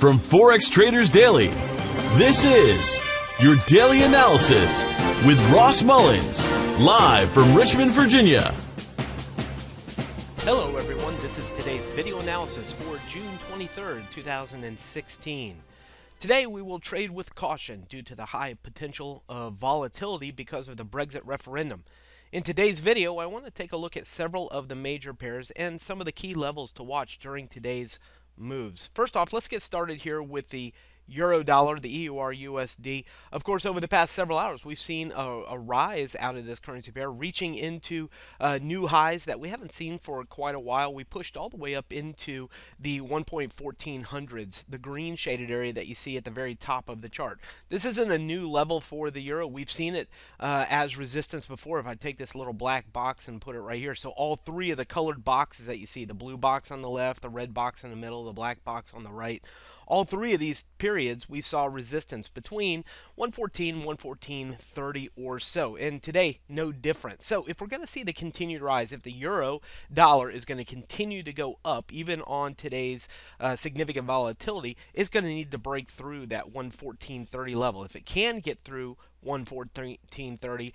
From Forex Traders Daily, this is your daily analysis with Ross Mullins, live from Richmond, Virginia. Hello everyone, this is today's video analysis for June 23rd, 2016. Today we will trade with caution due to the high potential of volatility because of the Brexit referendum. In today's video, I want to take a look at several of the major pairs and some of the key levels to watch during today's moves. First off, let's get started here with the Eurodollar, the EURUSD. Of course, over the past several hours, we've seen a rise out of this currency pair, reaching into new highs that we haven't seen for quite a while. We pushed all the way up into the 1.1400s, the green shaded area that you see at the very top of the chart. This isn't a new level for the euro. We've seen it as resistance before. If I take this little black box and put it right here, so all three of the colored boxes that you see, the blue box on the left, the red box in the middle, the black box on the right, all three of these periods, we saw resistance between 114, 114.30 or so. And today, no different. So if we're going to see the continued rise, if the euro dollar is going to continue to go up, even on today's significant volatility, it's going to need to break through that 114.30 level. If it can get through 114.30,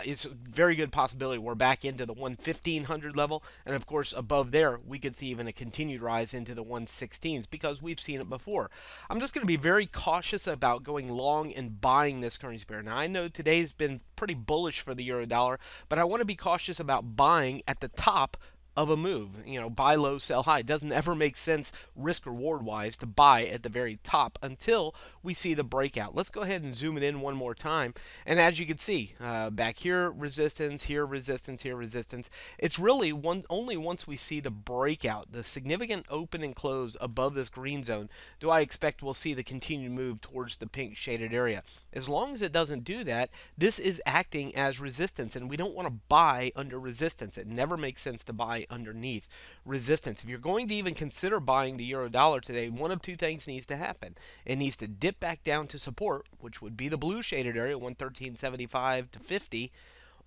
it's a very good possibility we're back into the 11500 level, and of course above there we could see even a continued rise into the 116s because we've seen it before. I'm just going to be very cautious about going long and buying this currency pair. Now I know today's been pretty bullish for the euro dollar, but I want to be cautious about buying at the top of a move. You know, buy low, sell high. It doesn't ever make sense risk reward wise to buy at the very top until we see the breakout. Let's go ahead and zoom it in one more time. And as you can see, back here resistance, here resistance, here resistance. It's really only once we see the breakout, the significant open and close above this green zone, do I expect we'll see the continued move towards the pink shaded area. As long as it doesn't do that, this is acting as resistance, and we don't want to buy under resistance. It never makes sense to buy underneath resistance. If you're going to even consider buying the euro dollar today, one of two things needs to happen. It needs to dip back down to support, which would be the blue shaded area, 113.75 to 50,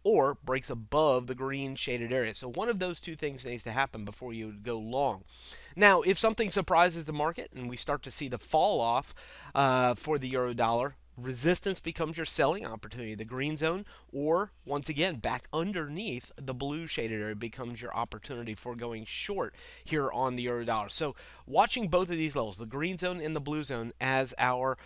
or breaks above the green shaded area. So one of those two things needs to happen before you would go long. Now, if something surprises the market and we start to see the fall off for the euro dollar, resistance becomes your selling opportunity. The green zone, or once again back underneath the blue shaded area, becomes your opportunity for going short here on the euro dollar. So watching both of these levels, the green zone and the blue zone, as our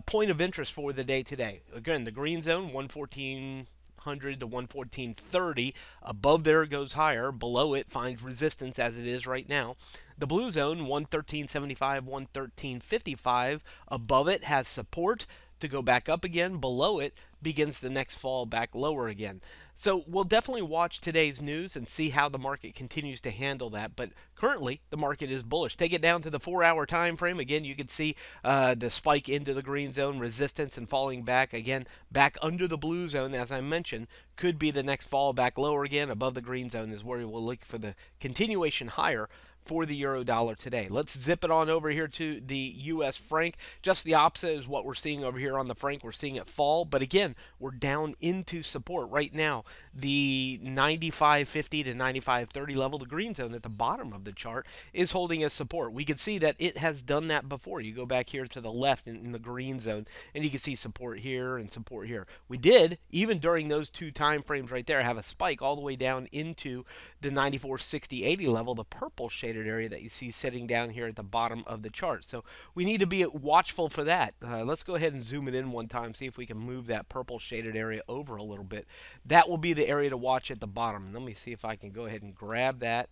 point of interest for the day today. Again, the green zone 11400 to 114.30. Above there it goes higher. Below it finds resistance as it is right now. The blue zone 113.75, 113.55. Above it has support to go back up again. Below it begins the next fall back lower again. So we'll definitely watch today's news and see how the market continues to handle that. But currently the market is bullish. Take it down to the 4-hour time frame. Again, you can see the spike into the green zone, resistance, and falling back again, back under the blue zone, as I mentioned, could be the next fall back lower again. Above the green zone is where we'll look for the continuation higher for the euro dollar today. Let's zip it on over here to the US franc. Just the opposite is what we're seeing over here on the franc. We're seeing it fall, but again, we're down into support right now. The 95.50 to 95.30 level, the green zone at the bottom of the chart, is holding as support. We can see that it has done that before. You go back here to the left in the green zone, and you can see support here and support here. We did, even during those two time frames right there, have a spike all the way down into the 94.60-80 level, the purple shaded area that you see sitting down here at the bottom of the chart. So we need to be watchful for that. Let's go ahead and zoom it in one time, see if we can move that purple shaded area over a little bit. That will be the area to watch at the bottom. Let me see if I can go ahead and grab that,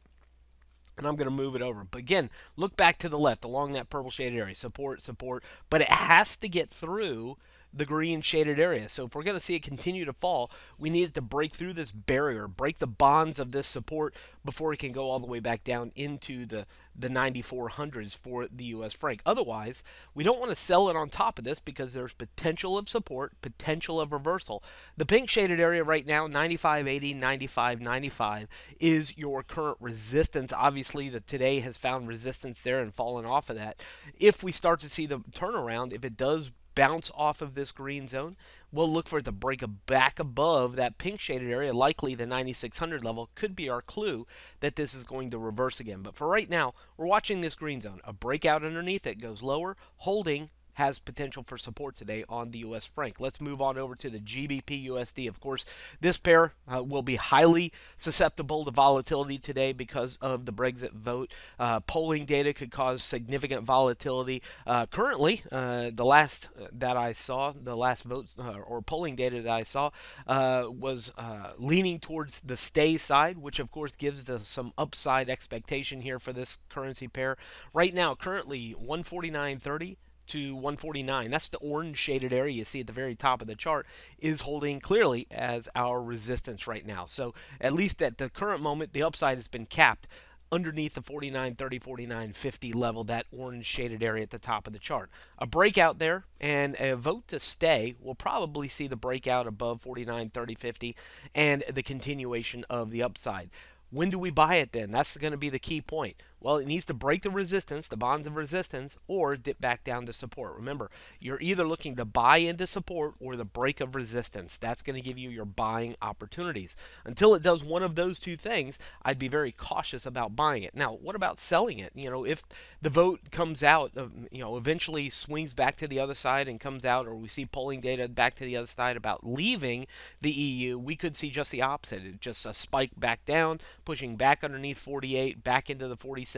and I'm going to move it over. But again, look back to the left along that purple shaded area. Support, support, but it has to get through the green shaded area. So if we're going to see it continue to fall, we need it to break through this barrier, break the bonds of this support before it can go all the way back down into the 9400s for the US franc. Otherwise, we don't want to sell it on top of this because there's potential of support, potential of reversal. The pink shaded area right now, 95.80, 95.95, is your current resistance. Obviously, today has found resistance there and fallen off of that. If we start to see the turnaround, if it does bounce off of this green zone, we'll look for it to break back above that pink shaded area. Likely the 9600 level could be our clue that this is going to reverse again. But for right now, we're watching this green zone. A breakout underneath it goes lower, holding has potential for support today on the U.S. franc. Let's move on over to the GBP USD. Of course, this pair will be highly susceptible to volatility today because of the Brexit vote. Polling data could cause significant volatility. Currently, the last that I saw, the last votes or polling data that I saw was leaning towards the stay side, which of course gives some upside expectation here for this currency pair. Right now, currently 149.30 to 149. That's the orange shaded area you see at the very top of the chart, is holding clearly as our resistance right now. So at least at the current moment, the upside has been capped underneath the 49.30, 49.50 level, that orange shaded area at the top of the chart. A breakout there and a vote to stay will probably see the breakout above 49.30.50 and the continuation of the upside. When do we buy it then? That's going to be the key point. Well, it needs to break the resistance, the bonds of resistance, or dip back down to support. Remember, you're either looking to buy into support or the break of resistance. That's going to give you your buying opportunities. Until it does one of those two things, I'd be very cautious about buying it. Now, what about selling it? If the vote comes out, eventually swings back to the other side and comes out, or we see polling data back to the other side about leaving the EU, we could see just the opposite. Just a spike back down, pushing back underneath 48, back into the 47s.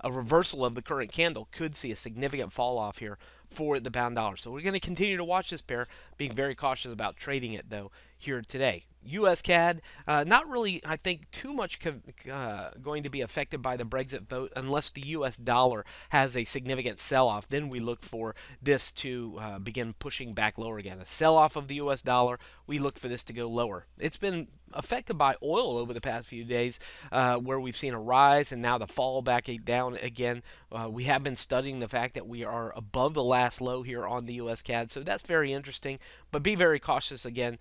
A reversal of the current candle could see a significant fall off here for the pound dollar. So we're going to continue to watch this pair, being very cautious about trading it though here today. U.S. CAD, not really, I think, too much going to be affected by the Brexit vote unless the U.S. dollar has a significant sell-off. Then we look for this to begin pushing back lower again. A sell-off of the U.S. dollar, we look for this to go lower. It's been affected by oil over the past few days, where we've seen a rise and now the fall back down again. We have been studying the fact that we are above the last low here on the U.S. CAD, so that's very interesting. But be very cautious again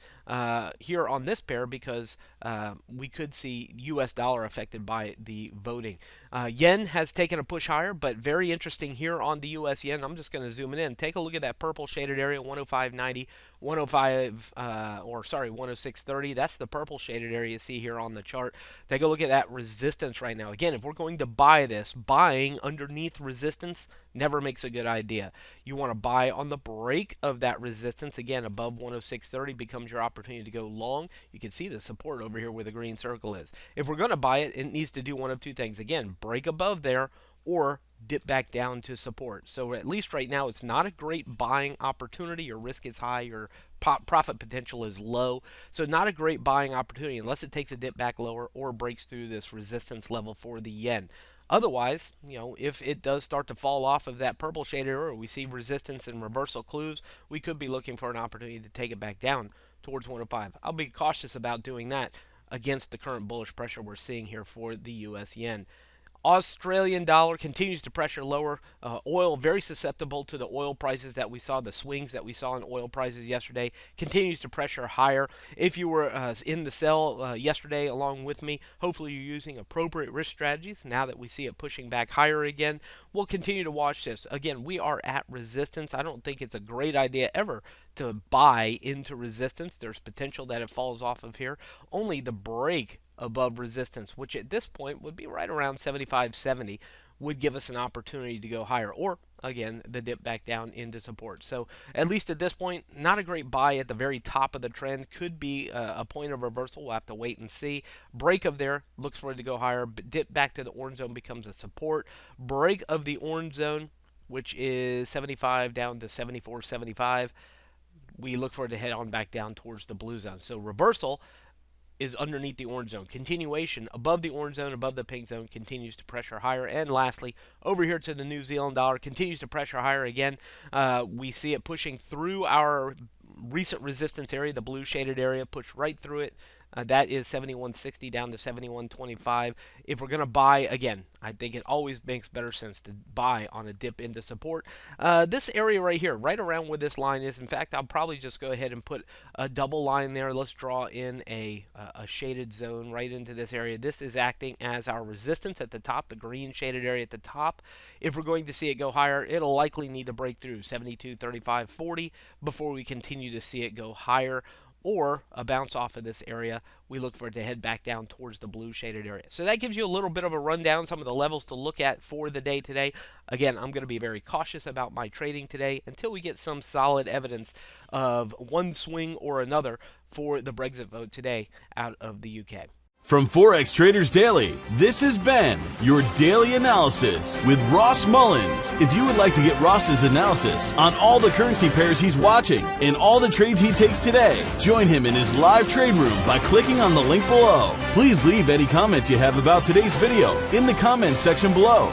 here on this pair because we could see U.S. dollar affected by the voting. Yen has taken a push higher, but very interesting here on the U.S. yen. I'm just going to zoom it in. Take a look at that purple shaded area, 105.90, 106.30. That's the purple shaded area you see here on the chart. Take a look at that resistance right now. Again, if we're going to buy this, buying underneath resistance never makes a good idea. You want to buy on the break of that resistance. Again, above 106.30 becomes your opportunity to go long. You can see the support over here where the green circle is. If we're going to buy it, it needs to do one of two things. Again, break above there or dip back down to support. So at least right now, it's not a great buying opportunity. Your risk is high. Your profit potential is low. So not a great buying opportunity unless it takes a dip back lower or breaks through this resistance level for the yen. Otherwise, if it does start to fall off of that purple shaded area, or we see resistance and reversal clues, we could be looking for an opportunity to take it back down towards 105. I'll be cautious about doing that against the current bullish pressure we're seeing here for the U.S. yen. Australian dollar continues to pressure lower. Oil very susceptible to the oil prices that we saw, the swings that we saw in oil prices yesterday, continues to pressure higher. If you were in the sell yesterday along with me, hopefully you're using appropriate risk strategies. Now that we see it pushing back higher again, we'll continue to watch this. Again, we are at resistance. I don't think it's a great idea ever to buy into resistance. There's potential that it falls off of here. Only the break above resistance, which at this point would be right around 75.70, would give us an opportunity to go higher, or again the dip back down into support. So at least at this point, not a great buy at the very top of the trend. Could be a point of reversal. We'll have to wait and see. Break of there, looks for it to go higher, but dip back to the orange zone becomes a support. Break of the orange zone, which is 75 down to 74.75, we look for it to head on back down towards the blue zone. So reversal is underneath the orange zone. Continuation above the orange zone, above the pink zone, continues to pressure higher. And lastly, over here to the New Zealand dollar, continues to pressure higher again. We see it pushing through our recent resistance area, the blue shaded area, push right through it. That is 71.60 down to 71.25. If we're going to buy, again, I think it always makes better sense to buy on a dip into support. This area right here, right around where this line is, in fact, I'll probably just go ahead and put a double line there. Let's draw in a shaded zone right into this area. This is acting as our resistance at the top, the green shaded area at the top. If we're going to see it go higher, it'll likely need to break through 72.35.40 before we continue to see it go higher, or a bounce off of this area. We look for it to head back down towards the blue shaded area. So that gives you a little bit of a rundown, some of the levels to look at for the day today. Again, I'm going to be very cautious about my trading today until we get some solid evidence of one swing or another for the Brexit vote today out of the UK. From Forex Traders Daily, this has been your daily analysis with Ross Mullins. If you would like to get Ross's analysis on all the currency pairs he's watching and all the trades he takes today, join him in his live trade room by clicking on the link below. Please leave any comments you have about today's video in the comments section below.